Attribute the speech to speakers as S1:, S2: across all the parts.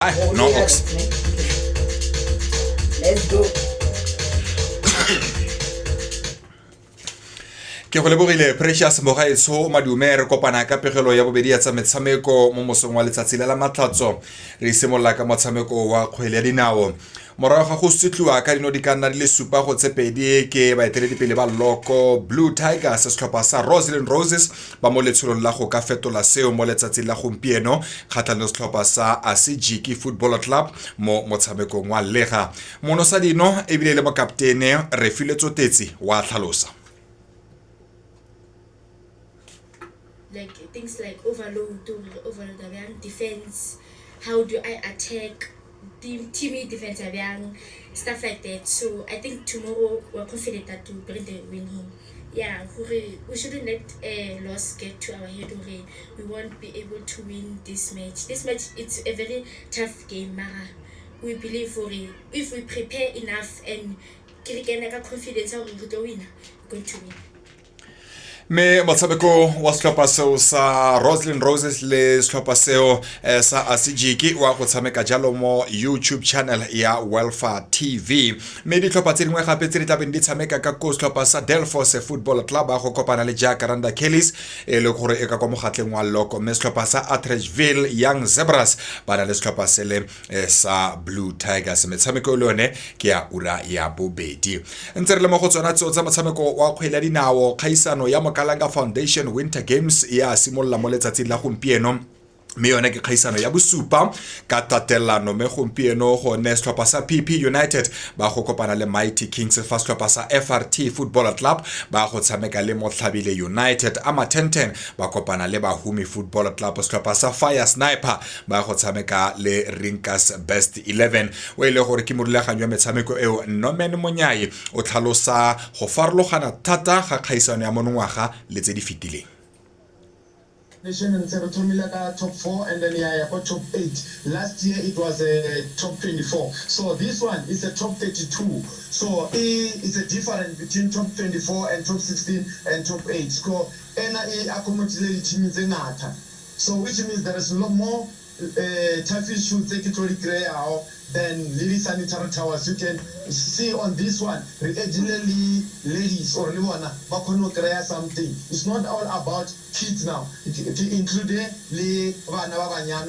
S1: No ox.
S2: Let's go.
S1: Ke go lebogile Precious Mogaetsho madume re kopana ka pegelo ya bobedi ya tsa metshameko mo mosong wa letsatsi la matlhatso re simolola ka motshameko wa kgwele ya dinao morago ga go sutliwa ka dino di ka nna di le supa go tsepedi ke baeteledipele ba Loko Blue Tigers setlhopha sa Roslyn Roses ba mo letsholong la go ka fetola seo mo letsatsing la gompieno kgatlhanong setlhopha sa Asijiki Football Club mo motshamekong wa lega mono sa dino ebile le mokaptene re file tsotetsi wa tlhalosa.
S3: Like things like overload abang defense, how do I attack, team defense abang, stuff like that. So I think tomorrow we're confident that to bring the win home. Yeah, we shouldn't let a loss get to our head. We won't be able to win this match. This match, it's a very tough game, Mara. We believe if we prepare enough and get confidence, we're going to win.
S1: Me motshameko wa setlhopha seo sa Roslyn Roses le setlhopha seo sa Asijiki wa go tshameka jalo mo YouTube channel ya Welfare TV me ditlhopha tse dingwe gape tse di tlabeng di tshameka ka ko setlhopha sa Delphos Football Club ba go kopana le Ga-Rankuwa Kellys e le gore e ka kwa mogatleng wa Loko me setlhopha sa Atteridgeville Young Zebras ba na le setlhopha sele sa Blue Tigers metshameko le yone ke ya ura ya bobedi ntse re le mo go tsona tseo tsa motshameko wa kgwele ya dinao kgaisano ya Ga-Rankuwa Foundation Winter Games ya simolla mo letsatsing la gompieno me yone ke kgaisano ya bosupa ka tatelano me gompieno go ne setlhopha sa PP United ba go kopana le Mighty Kings fa setlhopha sa FRT Football Club ba go tshameka le Motlhabile United ama 1010 ba kopana le Bahumi Football Club setlhopha sa Fire Sniper ba go tshameka le Rinkas Best 11 o ile gore ke morulaganyo ya metshameko eo Nomen Monyai o tlhalosa go farologana thata ga kgaisano ya monongwaga le tse di fitileng.
S4: Nation and Serotomilaka top 4 and then top 8. Last year it was a top 24. So this one is a top 32. So it's a difference between top 24 and top 16 and top 8. So accommodated teams in Nata. So which means there is a lot more tough issues they can create than Lily Sanitary Towers. You can see on this one, originally ladies or Luana, Bakono create something. It's not all about kids now. It include the Vana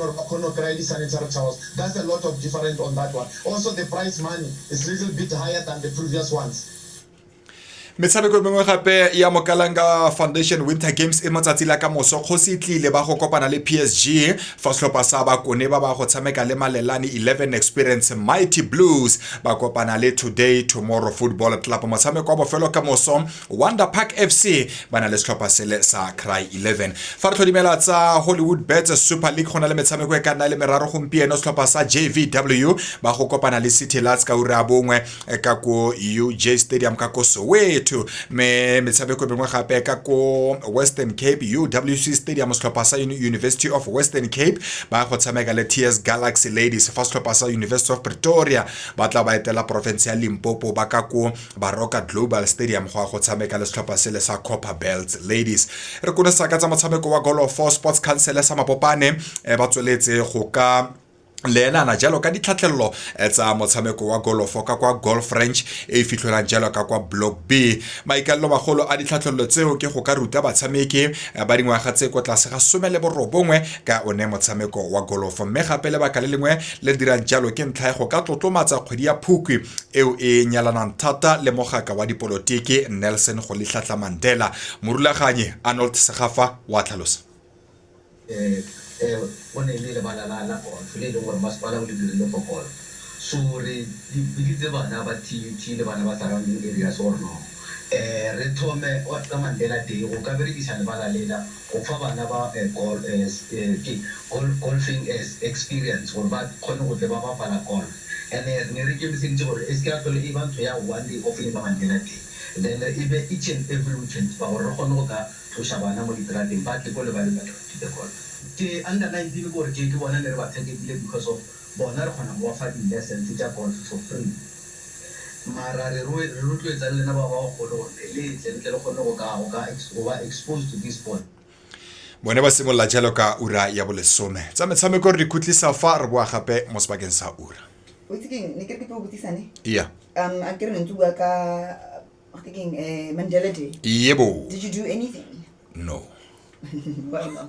S4: or Bakono create Sanitary Towers. That's a lot of difference on that one. Also, the prize money is a little bit higher than the previous ones.
S1: Metshameko mengwe gape ya Ga-Rankuwa Foundation Winter Games e matsatsi la ka moso go se tlile ba go kopana le PSG fa setlhopha sa Bakone ba go tshameka le Malelane 11 Experience Mighty Blues ba kopana le Today Tomorrow Football Club motshameko wa bofelo ka moso Wonder Park FC ba na le setlhopha sele sa Cry 11 fa re tlhodimela tsa Hollywood Bets Super League gona le metshameko e ka nna le meraro gompieno setlhopha sa JVW ba go kopana le City Lads ka ura bongwe ka ko UJ Stadium ka ko Soweto me metshameko mengwe gape ka ko Western Cape UWC Stadium setlhopha sa University of Western Cape ba go tshameka le TS Galaxy Ladies fa setlhopha sa University of Pretoria ba tla ba etela province ya Limpopo ba ka ko Baroka Global Stadium go tshameka le setlhopha sele sa Copper Belt Ladies re kone sa ka tsa motshameko wa Golf Sports Council sa Mapopane ba tsweletse go ka Lena jalo ka ditlhatlhelelo tsa motshameko wa golofo ka kwa Golf Ranch e fitlholang jalo ka kwa Block B maikalelo magolo a ditlhatlhelelo tseo ke go ka ruta batshameki ba dingwaga tse kwa tlase ga 19 ka one motshameko wa golofo mme gape le baka le lengwe le dirang jalo ke ntlha go ka tlotlomatsa kgwedi ya Phukwi eo e nyalanang thata le mogaka wa dipolotiki Nelson Rolihlahla Mandela morulaganyi Arnold Segafa wa tlhalosa
S5: one le bana la go fele le gore masepala o le dirile fokolo so re di biditse bana ba TUT le bana ba surrounding areas or no re thome wa tsa Mandela Day go ka berekisa le bala lela go fa bana ba golfing experience gore ba khone go ba ba bala golf and ne re ke msintse gore e ska tlole e bantho ya one day of le Mandela Day then e be each and every weekend ba gore re khone go ka thusha bana mo ditrateng ba ke go le ba le ba the golf ke under 19 gore ke bona le re ba tshekile because of bona re khona go fa di lessons tsa golf for free mara re rotloetsa le na ba ba go le le tle le khone go ka exposed to this sport
S1: bone ba simolola jalo ka ura ya bolesome tsa metshameko re di khutlisa fa re boa gape mo sebakeng sa ura
S2: o itse keng ne ke re ke tlo botsisane
S1: iya
S2: a ke re ne ntse bua ka Mandela Day.
S1: yebo
S2: Did you do anything?
S1: no
S2: Why not?